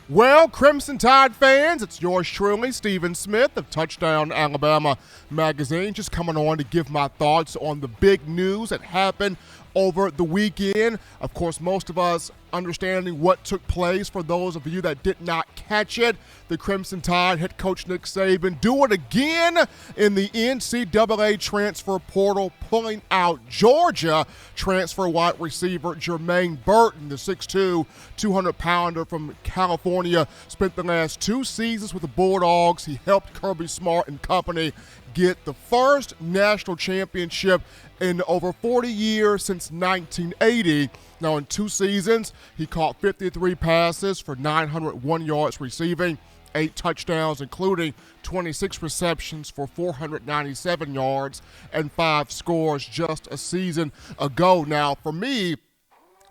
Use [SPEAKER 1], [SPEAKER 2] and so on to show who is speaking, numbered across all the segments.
[SPEAKER 1] Well, Crimson Tide fans, it's yours truly, Stephen Smith of Touchdown Alabama Magazine, just coming on to give my thoughts on the big news that happened over the weekend. Of course, most of us understanding what took place. For those of you that did not catch it, the Crimson Tide head coach Nick Saban do it again in the NCAA transfer portal, pulling out Georgia transfer wide receiver Jermaine Burton, the 6'2", 200-pounder from California. Spent the last 2 seasons with the Bulldogs. He helped Kirby Smart and company get the first national championship in over 40 years since 1980. Now, in 2 seasons, he caught 53 passes for 901 yards receiving, 8 touchdowns, including 26 receptions for 497 yards, and 5 scores just a season ago. Now, for me,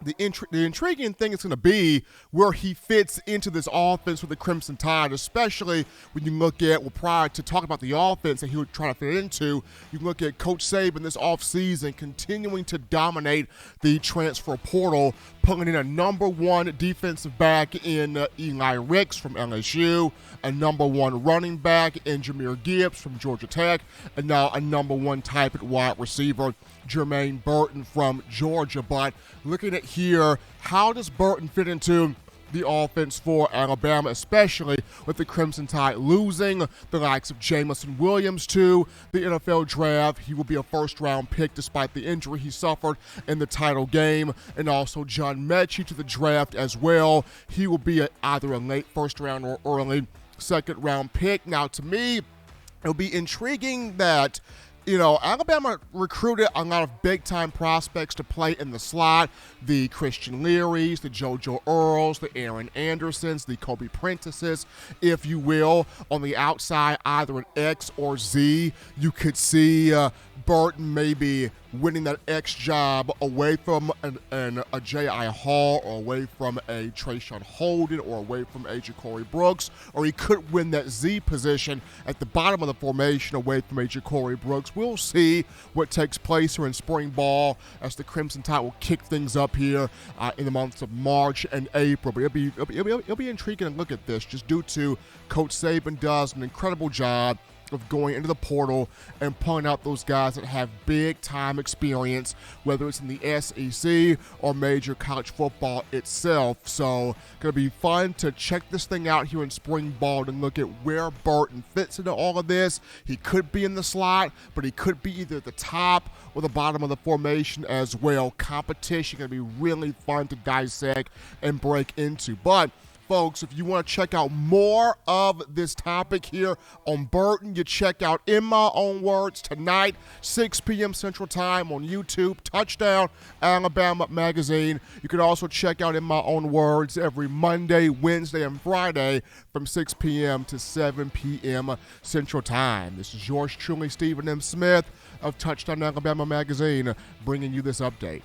[SPEAKER 1] the intriguing thing is going to be where he fits into this offense with the Crimson Tide, especially when you look at, well, prior to talking about the offense that he would try to fit into, you look at Coach Saban this offseason continuing to dominate the transfer portal, pulling in a #1 defensive back in Eli Ricks from LSU, a #1 running back in Jahmyr Gibbs from Georgia Tech, and now a #1 type at wide receiver, Jermaine Burton from Georgia. But looking at here, how does Burton fit into the offense for Alabama, especially with the Crimson Tide losing the likes of Jamison Williams to the NFL draft? He will be a first-round pick despite the injury he suffered in the title game, and also John Mechie to the draft as well. He will be either a late first-round or early second-round pick. Now, to me, it'll be intriguing that Alabama recruited a lot of big-time prospects to play in the slot. The Christian Learys, the JoJo Earls, the Aaron Andersons, the Kobe Prentices, if you will. On the outside, either an X or Z, you could see Burton maybe winning that X job away from a J.I. Hall, or away from a Trayshawn Holden, or away from a Ja'Cory Brooks, or he could win that Z position at the bottom of the formation away from a Ja'Cory Brooks. We'll see what takes place here in spring ball as the Crimson Tide will kick things up here in the months of March and April. But it'll be intriguing to look at this, just due to Coach Saban does an incredible job of going into the portal and pulling out those guys that have big-time experience, whether it's in the SEC or major college football itself. So going to be fun to check this thing out here in spring ball and look at where Burton fits into all of this. He could be in the slot, but he could be either at the top or the bottom of the formation as well. Competition going to be really fun to dissect and break into. But folks, if you want to check out more of this topic here on Burton, you check out In My Own Words tonight, 6 p.m. Central Time on YouTube, Touchdown Alabama Magazine. You can also check out In My Own Words every Monday, Wednesday, and Friday from 6 p.m. to 7 p.m. Central Time. This is yours truly, Stephen M. Smith of Touchdown Alabama Magazine, bringing you this update.